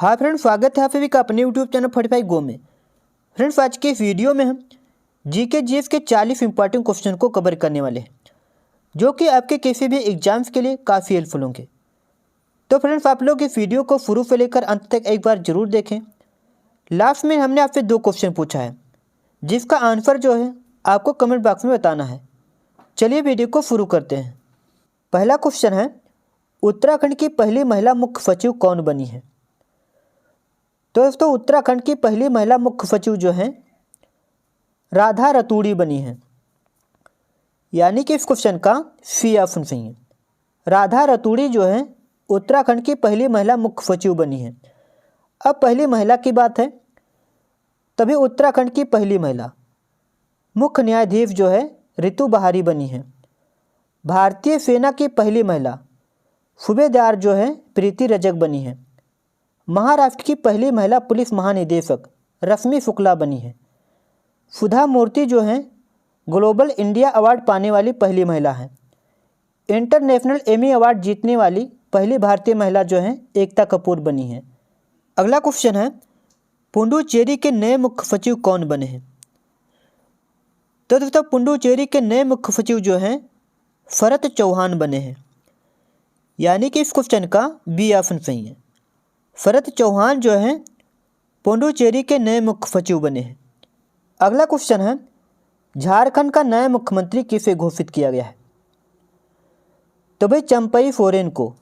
हाँ फ्रेंड्स, स्वागत है आप सभी का अपने यूट्यूब चैनल 45 गो में। फ्रेंड्स, आज के इस वीडियो में हम जीके जीएस के 40 इंपॉर्टेंट क्वेश्चन को कवर करने वाले हैं, जो कि आपके किसी भी एग्जाम्स के लिए काफ़ी हेल्पफुल होंगे। तो फ्रेंड्स, आप लोग इस वीडियो को शुरू से लेकर अंत तक एक बार जरूर देखें। लास्ट में हमने आपसे 2 क्वेश्चन पूछा है, जिसका आंसर जो है आपको कमेंट बॉक्स में बताना है। चलिए वीडियो को शुरू करते हैं। पहला क्वेश्चन है, उत्तराखंड की पहली महिला मुख्य सचिव कौन बनी है? तो दोस्तों, उत्तराखंड की पहली महिला मुख्य सचिव जो हैं राधा रतूड़ी बनी है। यानी कि इस क्वेश्चन का सी ऑप्शन सही है। राधा रतूड़ी जो है उत्तराखंड की पहली महिला मुख्य सचिव बनी है। अब पहली महिला की बात है, तभी उत्तराखंड की पहली महिला मुख्य न्यायाधीश जो है ऋतु बहारी बनी है। भारतीय सेना की पहली महिला सूबेदार जो है प्रीति रजक बनी है। महाराष्ट्र की पहली महिला पुलिस महानिदेशक रश्मि शुक्ला बनी है। सुधा मूर्ति जो हैं ग्लोबल इंडिया अवार्ड पाने वाली पहली महिला हैं। इंटरनेशनल एमी अवार्ड जीतने वाली पहली भारतीय महिला जो हैं एकता कपूर बनी है। अगला क्वेश्चन है, पुडुचेरी के नए मुख्य सचिव कौन बने हैं? तो दोस्तों, पुडुचेरी के नए मुख्य सचिव जो हैं शरत चौहान बने हैं। यानी कि इस क्वेश्चन का बी ऑप्शन सही है। शरत चौहान जो हैं पुडुचेरी के नए मुख्य सचिव बने हैं। अगला क्वेश्चन है, झारखंड का नया मुख्यमंत्री किसे घोषित किया गया है? तो भाई चंपई सोरेन को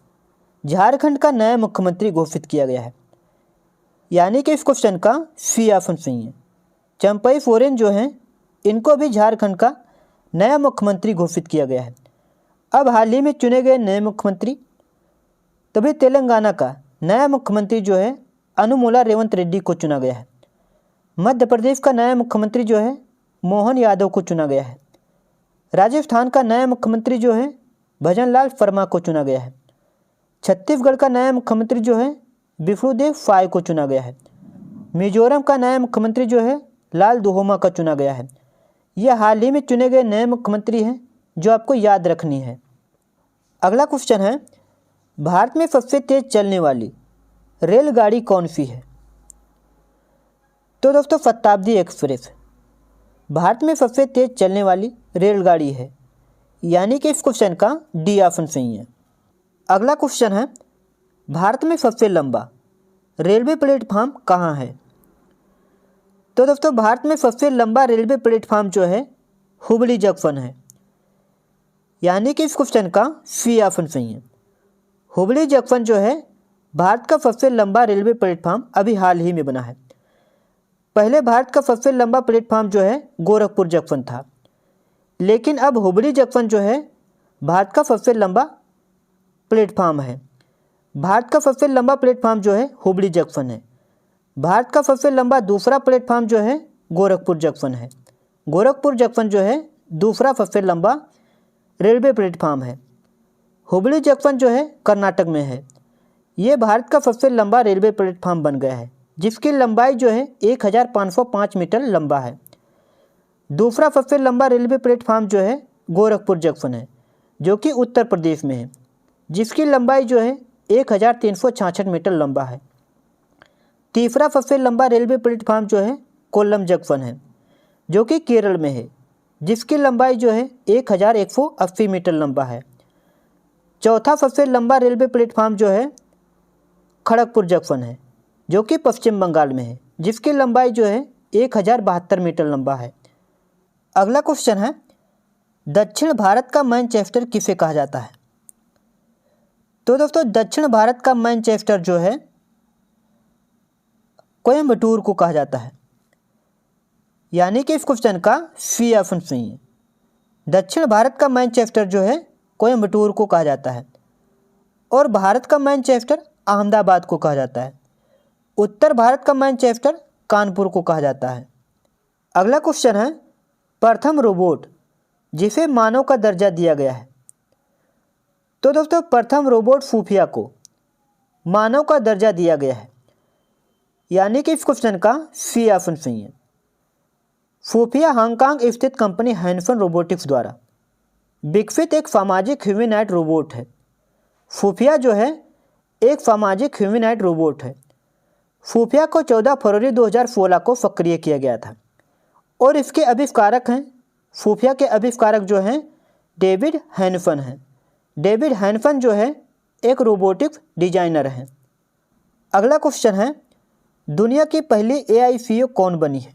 झारखंड का नया मुख्यमंत्री घोषित किया गया है। यानी कि इस क्वेश्चन का सी ऑप्शन सही है। चंपई सोरेन जो हैं इनको भी झारखंड का नया मुख्यमंत्री घोषित किया गया है। अब हाल ही में चुने गए नए मुख्यमंत्री, तभी तेलंगाना का नया मुख्यमंत्री जो है अनुमुला रेवंत रेड्डी को चुना गया है। मध्य प्रदेश का नया मुख्यमंत्री जो है मोहन यादव को चुना गया है। राजस्थान का नया मुख्यमंत्री जो है भजनलाल शर्मा को चुना गया है। छत्तीसगढ़ का नया मुख्यमंत्री जो है विष्णुदेव साय को चुना गया है। मिजोरम का नया मुख्यमंत्री जो है लाल दुहोमा का चुना गया है। ये हाल ही में चुने गए नए मुख्यमंत्री हैं जो आपको याद रखनी है। अगला क्वेश्चन है, भारत में सबसे तेज चलने वाली रेलगाड़ी कौन सी है? तो दोस्तों, शताब्दी एक्सप्रेस भारत में सबसे तेज चलने वाली रेलगाड़ी है। यानी कि इस क्वेश्चन का डी ऑप्शन सही है। अगला क्वेश्चन है, भारत में सबसे लंबा रेलवे प्लेटफॉर्म कहाँ है? तो दोस्तों, भारत में सबसे लंबा रेलवे प्लेटफॉर्म जो है हुबली जंक्शन है। यानी कि इस क्वेश्चन का सी ऑप्शन सही है। हुबली जंक्शन जो है भारत का सबसे लंबा रेलवे प्लेटफॉर्म अभी हाल ही में बना है। पहले भारत का सबसे लंबा प्लेटफॉर्म जो है गोरखपुर जंक्शन था, लेकिन अब हुबली जंक्शन जो है भारत का सबसे लंबा प्लेटफॉर्म है। भारत का सबसे लंबा प्लेटफॉर्म जो है हुबली जंक्शन है। भारत का सबसे लंबा दूसरा प्लेटफॉर्म जो है गोरखपुर जंक्शन है। गोरखपुर जंक्शन जो है दूसरा सबसे लंबा रेलवे प्लेटफॉर्म है। हुबली जंक्शन जो है कर्नाटक में है। ये भारत का सबसे लंबा रेलवे प्लेटफॉर्म बन गया है, जिसकी लंबाई जो है 1505 मीटर लंबा है। दूसरा सबसे लंबा रेलवे प्लेटफॉर्म जो है गोरखपुर जंक्शन है, जो कि उत्तर प्रदेश में है, जिसकी लंबाई जो है 1366 मीटर लंबा है। तीसरा सबसे लंबा रेलवे प्लेटफॉर्म जो है कोल्लम जंक्शन है, जो कि केरल में है, जिसकी लंबाई जो है 1180 मीटर लंबा है। चौथा सबसे लंबा रेलवे प्लेटफॉर्म जो है खड़गपुर जंक्शन है, जो कि पश्चिम बंगाल में है, जिसकी लंबाई जो है 1072 मीटर लंबा है। अगला क्वेश्चन है, दक्षिण भारत का मैनचेस्टर किसे कहा जाता है? तो दोस्तों, दक्षिण भारत का मैनचेस्टर जो है कोयम्बटूर को कहा जाता है। यानी कि इस क्वेश्चन का सी ऑप्शन सही है। दक्षिण भारत का मैनचेस्टर जो है कोयम्बटूर को कहा जाता है, और भारत का मैनचेस्टर अहमदाबाद को कहा जाता है। उत्तर भारत का मैनचेस्टर कानपुर को कहा जाता है। अगला क्वेश्चन है, प्रथम रोबोट जिसे मानव का दर्जा दिया गया है? तो दोस्तों, प्रथम रोबोट सूफिया को मानव का दर्जा दिया गया है। यानी कि इस क्वेश्चन का सी ऑप्शन सही है। सूफिया हांगकांग स्थित कंपनी हैनसन रोबोटिक्स द्वारा विकसित एक सामाजिक ह्यूमैनॉइड रोबोट है। सूफिया जो है एक सामाजिक ह्यूमैनॉइड रोबोट है। खुफिया को 14 फरवरी 2016 को सक्रिय किया गया था और इसके आविष्कारक हैं, खुफिया के आविष्कारक जो हैं डेविड हैनसन हैं। डेविड हैनसन जो है एक रोबोटिक्स डिजाइनर हैं। अगला क्वेश्चन है, दुनिया की पहली AI CEO कौन बनी है?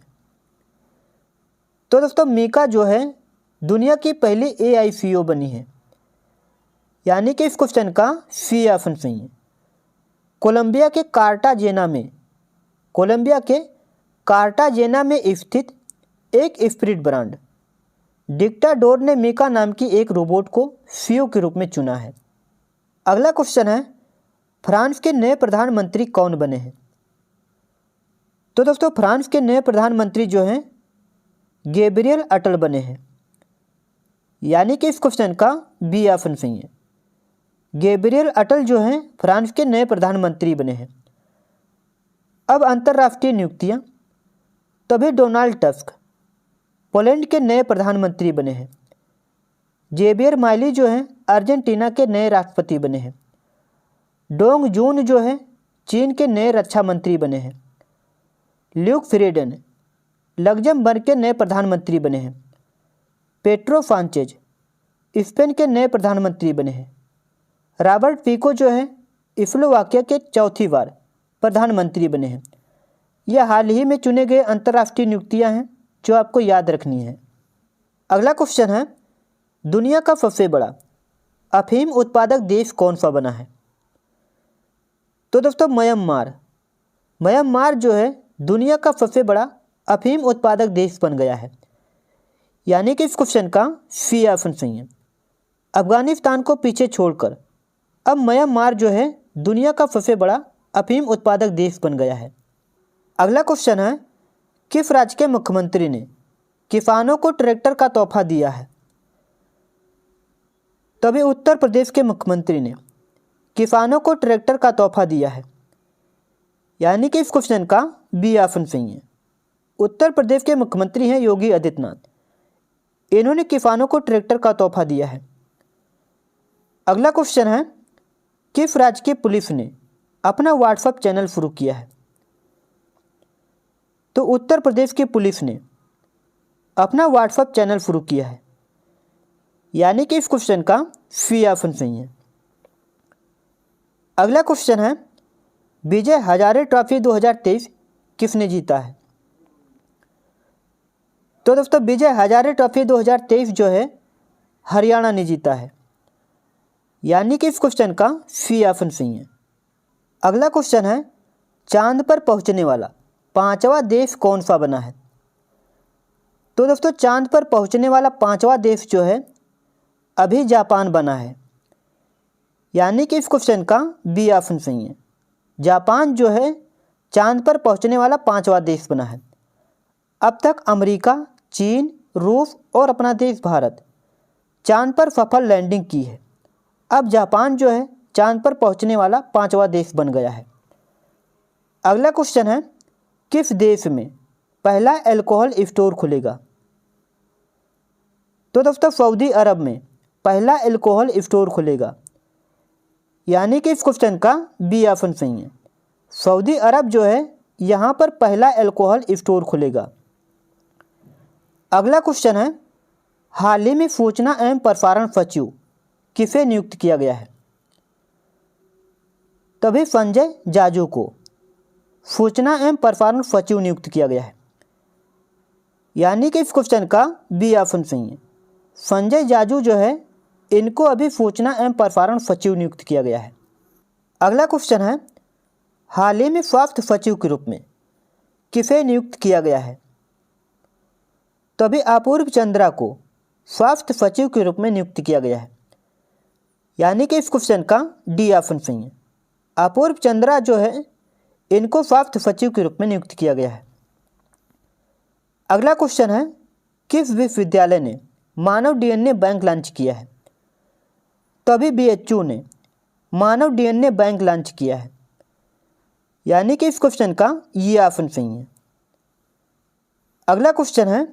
तो दोस्तों मीका जो है दुनिया की पहली AI CEO बनी है, यानी कि इस क्वेश्चन का सी ऑप्शन सही है। कोलंबिया के कार्टाजेना में स्थित एक स्पिरिट ब्रांड डिक्टाडोर ने मीका नाम की एक रोबोट को CEO के रूप में चुना है। अगला क्वेश्चन है, फ्रांस के नए प्रधानमंत्री कौन बने हैं? तो दोस्तों फ्रांस के नए प्रधानमंत्री जो हैं गैब्रियल अटल बने हैं, यानी कि इस क्वेश्चन का बी ऑप्शन सही है। गैब्रियल अटल जो हैं फ्रांस के नए प्रधानमंत्री बने हैं। अब अंतर्राष्ट्रीय नियुक्तियां, तभी डोनाल्ड टस्क पोलैंड के नए प्रधानमंत्री बने हैं। जेवियर माइली जो हैं अर्जेंटीना के नए राष्ट्रपति बने हैं। डोंग जून जो है चीन के नए रक्षा मंत्री बने हैं। ल्यूक फ्रीडेन लग्जमबर्ग के नए प्रधानमंत्री बने हैं। पेट्रो सांचेज स्पेन के नए प्रधानमंत्री बने हैं। रॉबर्ट फिको जो है स्लोवाकिया के चौथी बार प्रधानमंत्री बने हैं। यह हाल ही में चुने गए अंतर्राष्ट्रीय नियुक्तियां हैं जो आपको याद रखनी है। अगला क्वेश्चन है, दुनिया का सबसे बड़ा अफीम उत्पादक देश कौन सा बना है? तो दोस्तों म्यांमार जो है दुनिया का सबसे बड़ा अफीम उत्पादक देश बन गया है, यानी कि इस क्वेश्चन का सी ऑप्शन सही है। अफगानिस्तान को पीछे छोड़कर अब म्यांमार जो है दुनिया का सबसे बड़ा अफीम उत्पादक देश बन गया है। अगला क्वेश्चन है, किस राज्य के मुख्यमंत्री ने किसानों को ट्रैक्टर का तोहफा दिया है? तभी उत्तर प्रदेश के मुख्यमंत्री ने किसानों को ट्रैक्टर का तोहफा दिया है, यानी कि इस क्वेश्चन का बी ऑप्शन सही है। उत्तर प्रदेश के मुख्यमंत्री हैं योगी आदित्यनाथ। इन्होंने किसानों को ट्रैक्टर का तोहफा दिया है। अगला क्वेश्चन है, किस राज्य की पुलिस ने अपना व्हाट्सएप चैनल शुरू किया है? तो उत्तर प्रदेश की पुलिस ने अपना व्हाट्सएप चैनल शुरू किया है, यानी कि इस क्वेश्चन का सी ऑप्शन सही है। अगला क्वेश्चन है, विजय हजारे ट्रॉफी 2023 किसने जीता है? तो दोस्तों विजय हजारे ट्रॉफी 2023 जो है हरियाणा ने जीता है, यानी कि इस क्वेश्चन का सी ऑप्शन सही है। अगला क्वेश्चन है, चांद पर पहुंचने वाला 5वां देश कौन सा बना है? तो दोस्तों चांद पर पहुंचने वाला 5वां देश जो है अभी जापान बना है, यानी कि इस क्वेश्चन का बी ऑप्शन सही है। जापान जो है चांद पर पहुंचने वाला 5वां देश बना है। अब तक अमेरिका, चीन, रूस और अपना देश भारत चांद पर सफल लैंडिंग की है। अब जापान जो है चांद पर पहुंचने वाला 5वां देश बन गया है। अगला क्वेश्चन है, किस देश में पहला अल्कोहल स्टोर खुलेगा? तो दोस्तों सऊदी अरब में पहला अल्कोहल स्टोर खुलेगा, यानी कि इस क्वेश्चन का बी ऑप्शन सही है। सऊदी अरब जो है यहाँ पर पहला अल्कोहल स्टोर खुलेगा। अगला क्वेश्चन है, हाल ही में सूचना एवं प्रसारण सचिव किसे नियुक्त किया गया है? तभी संजय जाजू को सूचना एवं प्रसारण सचिव नियुक्त किया गया है, यानी कि इस क्वेश्चन का बी ऑप्शन सही है। संजय जाजू जो है इनको अभी सूचना एवं प्रसारण सचिव नियुक्त किया गया है। अगला क्वेश्चन है, हाल ही में स्वास्थ्य सचिव के रूप में किसे नियुक्त किया गया है? तभी अपूर्व चंद्रा को स्वास्थ्य सचिव के रूप में नियुक्त किया गया है, यानी कि इस क्वेश्चन का डी ऑप्शन सही है। अपूर्व चंद्रा जो है इनको स्वास्थ्य सचिव के रूप में नियुक्त किया गया है। अगला क्वेश्चन है, किस विश्वविद्यालय ने मानव डीएनए बैंक लॉन्च किया है? तभी BHU ने मानव डीएनए बैंक लॉन्च किया है, यानी कि इस क्वेश्चन का ये ऑप्शन सही है। अगला क्वेश्चन है,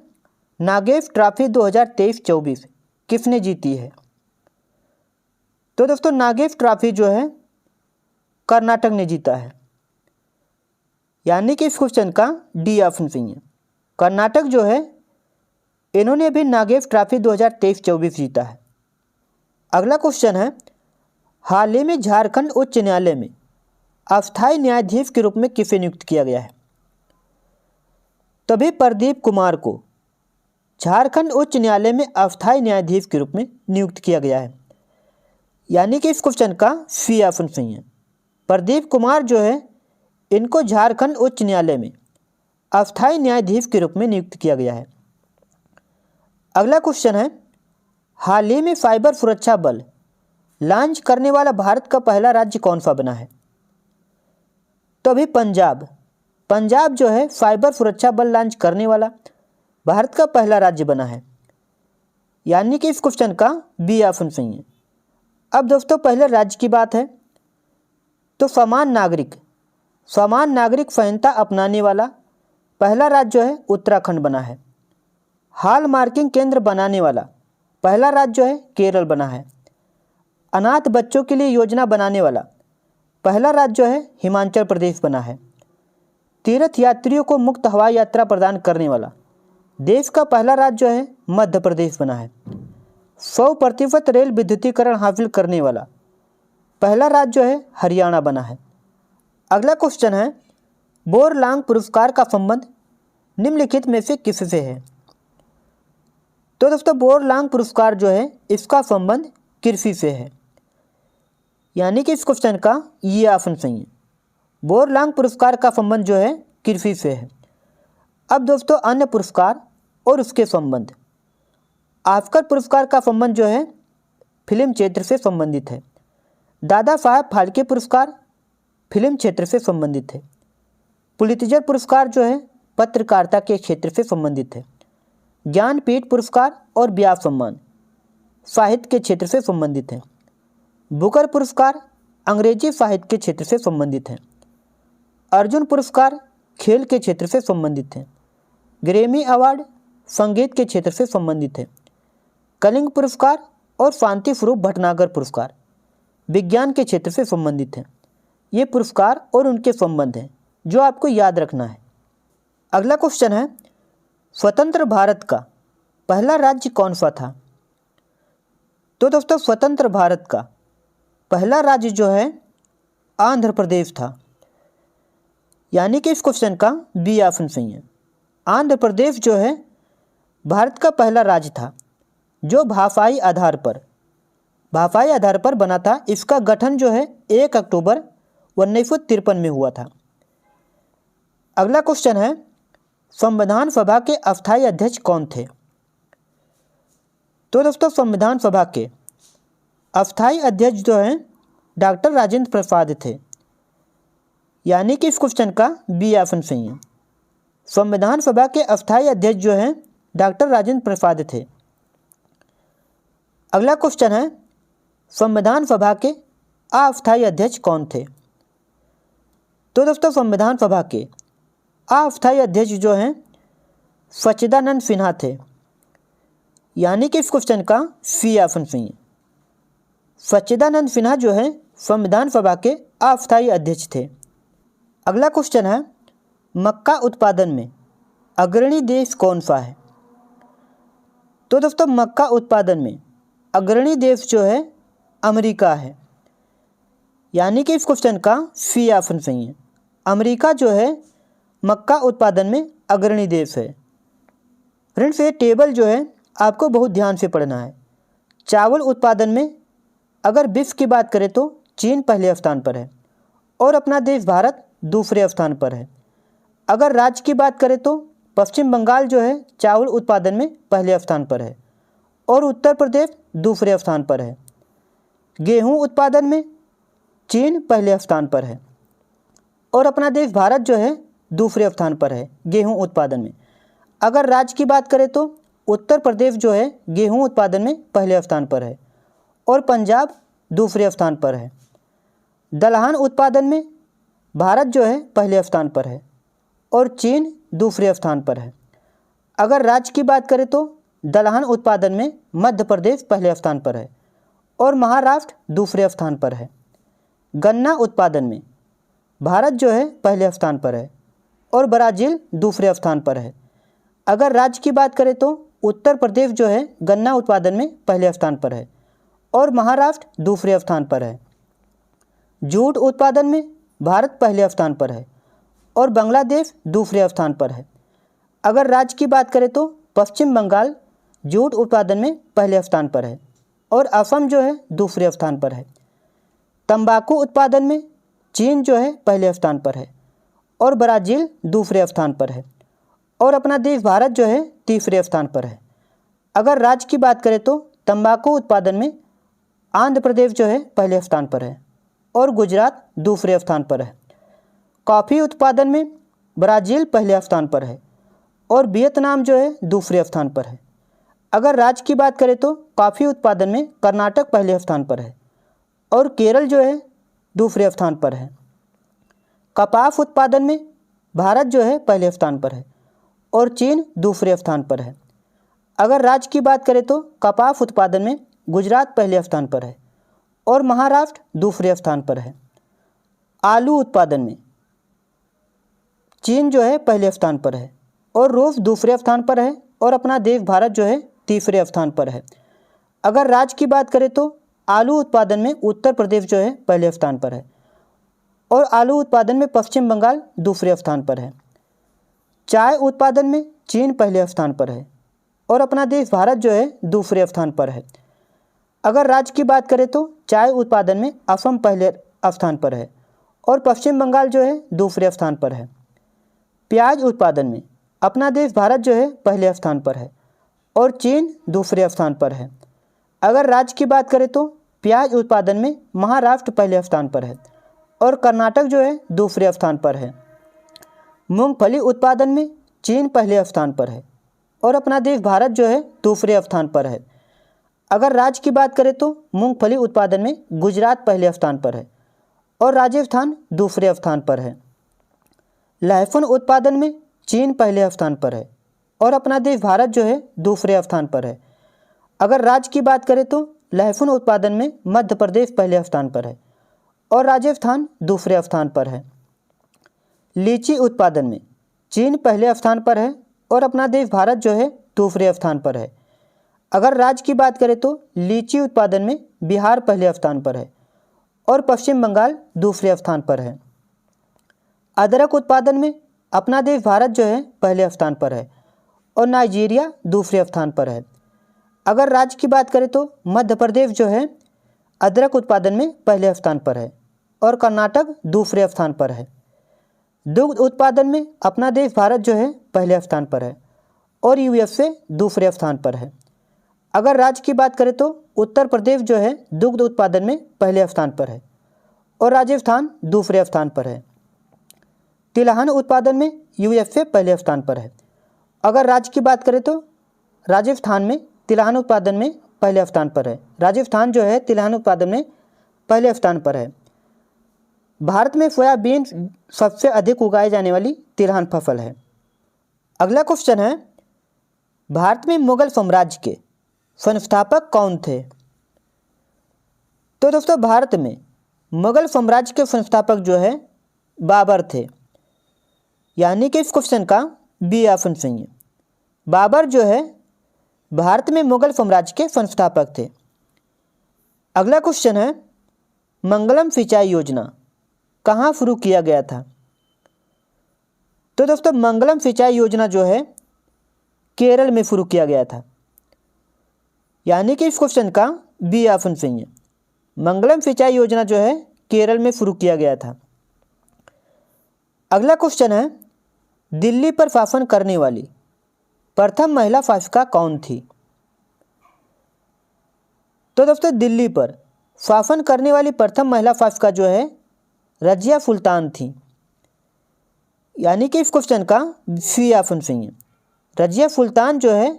नागेश ट्रॉफी 2023-24 किसने जीती है? तो दोस्तों नागेश ट्रॉफी जो है कर्नाटक ने जीता है। यानी कि इस क्वेश्चन का डी ऑप्शन सही है। कर्नाटक जो है इन्होंने अभी नागेश ट्रॉफी 2023-24 जीता है। अगला क्वेश्चन है, हाल ही में झारखंड उच्च न्यायालय में अस्थायी न्यायाधीश के रूप में किसे नियुक्त किया गया है? तभी प्रदीप कुमार को झारखंड उच्च न्यायालय में अस्थायी न्यायाधीश के रूप में नियुक्त किया गया है। यानी कि इस क्वेश्चन का सी ऑप्शन सही है। प्रदीप कुमार जो है इनको झारखंड उच्च न्यायालय में अस्थायी न्यायाधीश के रूप में नियुक्त किया गया है। अगला क्वेश्चन है, हाल ही में साइबर सुरक्षा बल लॉन्च करने वाला भारत का पहला राज्य कौन सा बना है? तो अभी पंजाब जो है साइबर सुरक्षा बल लॉन्च करने वाला भारत का पहला राज्य बना है। यानी कि इस क्वेश्चन का बी ऑप्शन सही है। अब दोस्तों पहले राज्य की बात है तो समान नागरिक संहिता अपनाने वाला पहला राज्य जो है उत्तराखंड बना है। हॉल मार्किंग केंद्र बनाने वाला पहला राज्य जो है केरल बना है। अनाथ बच्चों के लिए योजना बनाने वाला पहला राज्य जो है हिमाचल प्रदेश बना है। तीर्थ यात्रियों को मुक्त हवाई यात्रा प्रदान करने वाला देश का पहला राज्य जो है मध्य प्रदेश बना है। 100% रेल विद्युतीकरण हासिल करने वाला पहला राज्य जो है हरियाणा बना है। अगला क्वेश्चन है, बोरलांग पुरस्कार का संबंध निम्नलिखित में से किससे है? तो दोस्तों बोरलांग पुरस्कार जो है इसका संबंध कृषि से है। यानी कि इस क्वेश्चन का ये ऑप्शन सही है। बोरलांग पुरस्कार का संबंध जो है कृषि से है। अब दोस्तों अन्य पुरस्कार और उसके संबंध। ऑस्कर पुरस्कार का संबंध जो है फिल्म क्षेत्र से संबंधित है। दादा साहब फाल्के पुरस्कार फिल्म क्षेत्र से संबंधित है। पुलित्जर पुरस्कार जो है पत्रकारिता के क्षेत्र से संबंधित है। ज्ञानपीठ पुरस्कार और व्यास सम्मान साहित्य के क्षेत्र से संबंधित है। बुकर पुरस्कार अंग्रेजी साहित्य के क्षेत्र से संबंधित है। अर्जुन पुरस्कार खेल के क्षेत्र से संबंधित है। ग्रैमी अवार्ड संगीत के क्षेत्र से संबंधित है। कलिंग पुरस्कार और शांति स्वरूप भटनागर पुरस्कार विज्ञान के क्षेत्र से संबंधित है। ये पुरस्कार और उनके संबंध हैं जो आपको याद रखना है। अगला क्वेश्चन है, स्वतंत्र भारत का पहला राज्य कौन सा था? तो दोस्तों स्वतंत्र भारत का पहला राज्य जो है आंध्र प्रदेश था। यानी कि इस क्वेश्चन का बी ऑप्शन सही है। आंध्र प्रदेश जो है भारत का पहला राज्य था जो भाषाई आधार पर बना था। इसका गठन जो है 1 अक्टूबर 1953 में हुआ था। अगला क्वेश्चन है, संविधान सभा के अस्थायी अध्यक्ष कौन थे? तो दोस्तों संविधान सभा के अस्थायी अध्यक्ष जो हैं डॉक्टर राजेंद्र प्रसाद थे। यानी कि इस क्वेश्चन का बी ऑप्शन सही है। संविधान सभा के अस्थायी अध्यक्ष जो हैं डॉक्टर राजेंद्र प्रसाद थे। अगला क्वेश्चन है, संविधान सभा के अस्थायी अध्यक्ष कौन थे? तो दोस्तों संविधान सभा के अस्थायी अध्यक्ष जो हैं सच्चिदानंद सिन्हा थे। यानी कि इस क्वेश्चन का सी ऑप्शन सही है। सच्चिदानंद सिन्हा जो है संविधान सभा के अस्थायी अध्यक्ष थे। अगला क्वेश्चन है, मक्का उत्पादन में अग्रणी देश कौन सा है? तो दोस्तों मक्का उत्पादन में अग्रणी देश जो है अमेरिका है। यानी कि इस क्वेश्चन का सी ऑप्शन सही है। अमेरिका जो है मक्का उत्पादन में अग्रणी देश है। फ्रेंड्स ये टेबल जो है आपको बहुत ध्यान से पढ़ना है। चावल उत्पादन में अगर विश्व की बात करें तो चीन पहले स्थान पर है और अपना देश भारत दूसरे स्थान पर है। अगर राज्य की बात करें तो पश्चिम बंगाल जो है चावल उत्पादन में पहले स्थान पर है और उत्तर प्रदेश दूसरे स्थान पर है। गेहूं उत्पादन में चीन पहले स्थान पर है और अपना देश भारत जो है दूसरे स्थान पर है गेहूं उत्पादन में। अगर राज्य की बात करें तो उत्तर प्रदेश जो है गेहूं उत्पादन में पहले स्थान पर है और पंजाब दूसरे स्थान पर है। दलहन उत्पादन में भारत जो है पहले स्थान पर है और चीन दूसरे स्थान पर है। अगर राज्य की बात करें तो दलहन उत्पादन में मध्य प्रदेश पहले स्थान पर है और महाराष्ट्र दूसरे स्थान पर है। गन्ना उत्पादन में भारत जो है पहले स्थान पर है और ब्राज़ील दूसरे स्थान पर है। अगर राज्य की बात करें तो उत्तर प्रदेश जो है गन्ना उत्पादन में पहले स्थान पर है और महाराष्ट्र दूसरे स्थान पर है। जूट उत्पादन में भारत पहले स्थान पर है और बांग्लादेश दूसरे स्थान पर है। अगर राज्य की बात करें तो पश्चिम बंगाल जूट उत्पादन में पहले स्थान पर है और असम जो है दूसरे स्थान पर है। तंबाकू उत्पादन में चीन जो है पहले स्थान पर है और ब्राज़ील दूसरे स्थान पर है और अपना देश भारत जो है तीसरे स्थान पर है। अगर राज्य की बात करें तो तंबाकू उत्पादन में आंध्र प्रदेश जो है पहले स्थान पर है और गुजरात दूसरे स्थान पर है। कॉफ़ी उत्पादन में ब्राज़ील पहले स्थान पर है और वियतनाम जो है दूसरे स्थान पर है। अगर राज्य की बात करें तो कॉफ़ी उत्पादन में कर्नाटक पहले स्थान पर है और केरल जो है दूसरे स्थान पर है। कपास उत्पादन में भारत जो है पहले स्थान पर है और चीन दूसरे स्थान पर है। अगर राज्य की बात करें तो कपास उत्पादन में गुजरात पहले स्थान पर है और महाराष्ट्र दूसरे स्थान पर है। आलू उत्पादन में चीन जो है पहले स्थान पर है और रूस दूसरे स्थान पर है और अपना देश भारत जो है तीसरे स्थान पर है। अगर राज्य की बात करें तो आलू उत्पादन में उत्तर प्रदेश जो है पहले स्थान पर है और आलू उत्पादन में पश्चिम बंगाल दूसरे स्थान पर है। चाय उत्पादन में चीन पहले स्थान पर है और अपना देश भारत जो है दूसरे स्थान पर है। अगर राज्य की बात करें तो चाय उत्पादन में असम पहले स्थान पर है और पश्चिम बंगाल जो है दूसरे स्थान पर है। प्याज उत्पादन में अपना देश भारत जो है पहले स्थान पर है और चीन दूसरे स्थान पर है। अगर राज्य की बात करें तो प्याज उत्पादन में महाराष्ट्र पहले स्थान पर है और कर्नाटक जो है दूसरे स्थान पर है। मूंगफली उत्पादन में चीन पहले स्थान पर है और अपना देश भारत जो है दूसरे स्थान पर है। अगर राज्य की बात करें तो मूंगफली उत्पादन में गुजरात पहले स्थान पर है और राजस्थान दूसरे स्थान पर है। लहसुन उत्पादन में चीन पहले स्थान पर है और अपना देश भारत जो है दूसरे स्थान पर है। अगर राज्य की बात करें तो लहसुन उत्पादन में मध्य प्रदेश पहले स्थान पर है और राजस्थान दूसरे स्थान पर है। लीची उत्पादन में चीन पहले स्थान पर है और अपना देश भारत जो है दूसरे स्थान पर है। अगर राज्य की बात करें तो लीची उत्पादन में बिहार पहले स्थान पर है और पश्चिम बंगाल दूसरे स्थान पर है। अदरक उत्पादन में अपना देश भारत जो है पहले स्थान पर है और नाइजीरिया दूसरे स्थान पर है। अगर राज्य की बात करें तो मध्य प्रदेश जो है अदरक उत्पादन में पहले स्थान पर है और कर्नाटक दूसरे स्थान पर है। दुग्ध उत्पादन में अपना देश भारत जो है पहले स्थान पर है और यूएसए दूसरे स्थान पर है। अगर राज्य की बात करें तो उत्तर प्रदेश जो है दुग्ध उत्पादन में पहले स्थान पर है और राजस्थान दूसरे स्थान पर है। तिलहन उत्पादन में यूएसए पहले स्थान पर है। अगर राज्य की बात करें तो राजस्थान में तिलहन उत्पादन में पहले स्थान पर है। राजस्थान जो है तिलहन उत्पादन में पहले स्थान पर है। भारत में सोयाबीन सबसे अधिक उगाई जाने वाली तिलहन फसल है। अगला क्वेश्चन है, भारत में मुगल साम्राज्य के संस्थापक कौन थे? तो दोस्तों भारत में मुगल साम्राज्य के संस्थापक जो है बाबर थे, यानी कि इस क्वेश्चन का बी ऑप्शन सही है। बाबर जो है भारत में मुगल साम्राज्य के संस्थापक थे। अगला क्वेश्चन है, मंगलम सिंचाई योजना कहाँ शुरू किया गया था? तो दोस्तों मंगलम सिंचाई योजना जो है केरल में शुरू किया गया था, यानी कि इस क्वेश्चन का बी ऑप्शन सही है। मंगलम सिंचाई योजना जो है केरल में शुरू किया गया था। अगला क्वेश्चन है, दिल्ली पर शासन करने वाली प्रथम महिला शासिका कौन थी? तो दोस्तों दिल्ली पर शासन करने वाली प्रथम महिला शासिका जो है रजिया सुल्तान थी, यानी कि इस क्वेश्चन का सी ऑप्शन सही है। रजिया सुल्तान जो है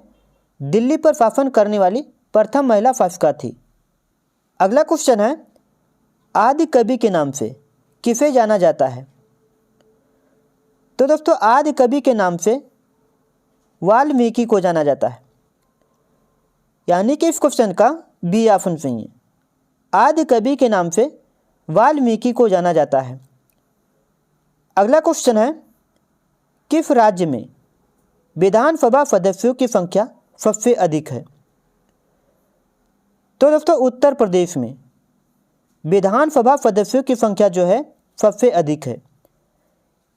दिल्ली पर शासन करने वाली प्रथम महिला शासिका थी। अगला क्वेश्चन है, आदि कवि के नाम से किसे जाना जाता है? तो दोस्तों आदि कवि के नाम से वाल्मीकि को जाना जाता है, यानी कि इस क्वेश्चन का बी ऑप्शन सही है। आदि कवि के नाम से वाल्मीकि को जाना जाता है। अगला क्वेश्चन है, किस राज्य में विधानसभा सदस्यों की संख्या सबसे अधिक है? तो दोस्तों उत्तर प्रदेश में विधानसभा सदस्यों की संख्या जो है सबसे अधिक है,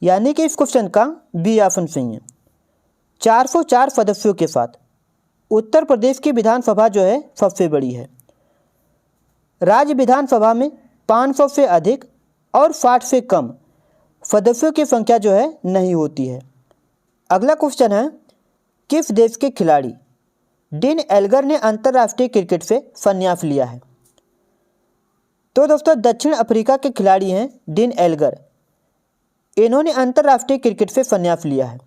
यानी कि इस क्वेश्चन का बी ऑप्शन सही है। 404 सदस्यों के साथ उत्तर प्रदेश की विधानसभा जो है सबसे बड़ी है। राज्य विधानसभा में 500 से अधिक और 60 से कम सदस्यों की संख्या जो है नहीं होती है। अगला क्वेश्चन है, किस देश के खिलाड़ी डीन एल्गर ने अंतर्राष्ट्रीय क्रिकेट से संन्यास लिया है? तो दोस्तों दक्षिण अफ्रीका के खिलाड़ी हैं डीन एल्गर। इन्होंने अंतर्राष्ट्रीय क्रिकेट से संन्यास लिया है,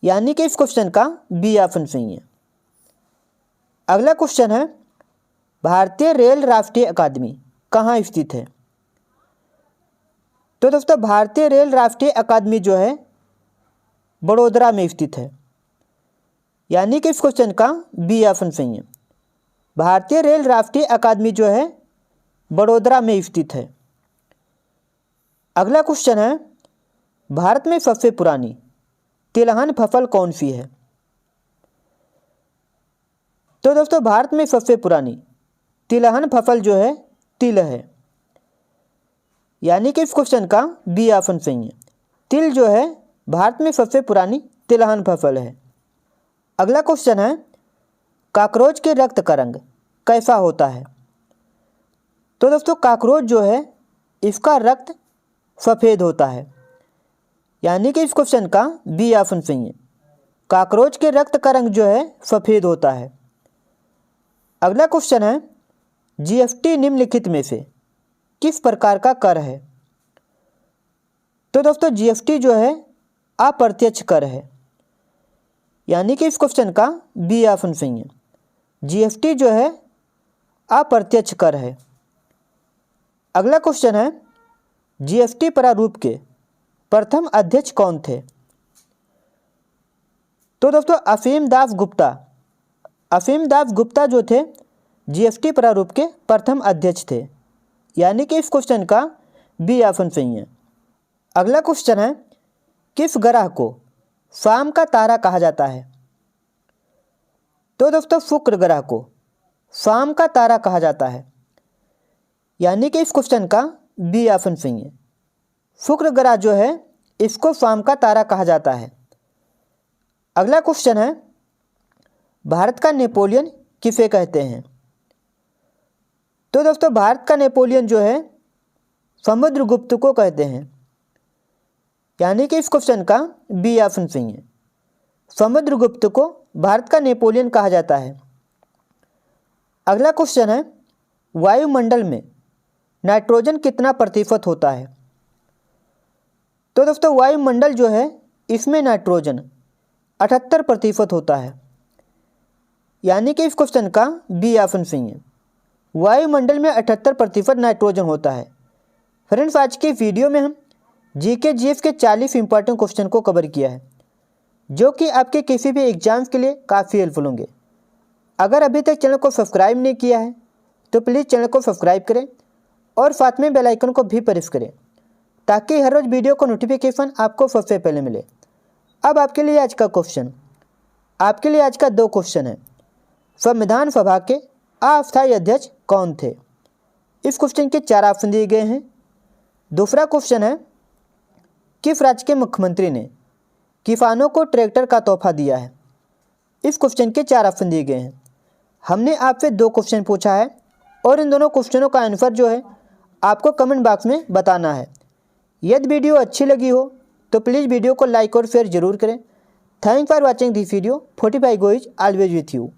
यानी कि इस क्वेश्चन का बी ऑप्शन सही है। अगला क्वेश्चन है, भारतीय रेल राष्ट्रीय अकादमी कहाँ स्थित है? तो दोस्तों भारतीय रेल राष्ट्रीय अकादमी जो है बड़ोदरा में स्थित है, यानी कि इस क्वेश्चन का बी ऑप्शन सही है। भारतीय रेल राष्ट्रीय अकादमी जो है बड़ोदरा में स्थित है। अगला क्वेश्चन है, भारत में सबसे पुरानी तिलहन फसल कौन सी है? तो दोस्तों भारत में सबसे पुरानी तिलहन फसल जो है तिल है, यानी कि इस क्वेश्चन का बी ऑप्शन सही है। तिल जो है भारत में सबसे पुरानी तिलहन फसल है। अगला क्वेश्चन है, कॉकरोच के रक्त का रंग कैसा होता है? तो दोस्तों कॉकरोच जो है इसका रक्त सफ़ेद होता है, यानी कि इस क्वेश्चन का बी ऑप्शन सही है। कॉकरोच के रक्त का रंग जो है सफ़ेद होता है। अगला क्वेश्चन है, जीएसटी निम्नलिखित में से किस प्रकार का कर है? तो दोस्तों जीएसटी जो है अप्रत्यक्ष कर है, यानी कि इस क्वेश्चन का बी ऑप्शन सही है। जीएसटी जो है अप्रत्यक्ष कर है। अगला क्वेश्चन है, जीएसटी प्रारूप के प्रथम अध्यक्ष कौन थे? तो दोस्तों असीम दास गुप्ता जो थे जीएसटी प्रारूप के प्रथम अध्यक्ष थे, यानी कि इस क्वेश्चन का बी ऑप्शन सही है। अगला क्वेश्चन है, किस ग्रह को शाम का तारा कहा जाता है? तो दोस्तों शुक्र ग्रह को शाम का तारा कहा जाता है, यानी कि इस क्वेश्चन का बी ऑप्शन सही है। शुक्र ग्रह जो है इसको शाम का तारा कहा जाता है। अगला क्वेश्चन है, भारत का नेपोलियन किसे कहते हैं? तो दोस्तों भारत का नेपोलियन जो है समुद्रगुप्त को कहते हैं, यानी कि इस क्वेश्चन का बी ऑप्शन सही है। समुद्रगुप्त को भारत का नेपोलियन कहा जाता है। अगला क्वेश्चन है, वायुमंडल में नाइट्रोजन कितना प्रतिशत होता है? तो दोस्तों वायुमंडल जो है इसमें नाइट्रोजन 78% होता है, यानी कि इस क्वेश्चन का बी ऑप्शन सही है। वायुमंडल में 78% नाइट्रोजन होता है। फ्रेंड्स आज की वीडियो में हम जीके जीएस के 40 इंपॉर्टेंट क्वेश्चन को कवर किया है, जो कि आपके किसी भी एग्जाम्स के लिए काफ़ी हेल्पफुल होंगे। अगर अभी तक चैनल को सब्सक्राइब नहीं किया है तो प्लीज़ चैनल को सब्सक्राइब करें और साथ में बेल आइकन को भी प्रेस करें, ताकि हर रोज़ वीडियो को नोटिफिकेशन आपको सबसे पहले मिले। अब आपके लिए आज का दो क्वेश्चन है। संविधान सभा के अस्थायी अध्यक्ष कौन थे? इस क्वेश्चन के 4 ऑप्शन दिए गए हैं। दूसरा क्वेश्चन है, किस राज्य के मुख्यमंत्री ने किसानों को ट्रैक्टर का तोहफा दिया है? इस क्वेश्चन के 4 ऑप्शन दिए गए हैं। हमने आपसे 2 क्वेश्चन पूछा है और इन दोनों क्वेश्चनों का आंसर जो है आपको कमेंट बॉक्स में बताना है। यदि वीडियो अच्छी लगी हो तो प्लीज़ वीडियो को लाइक और शेयर जरूर करें। Thank for watching this video. 45 go is always with you.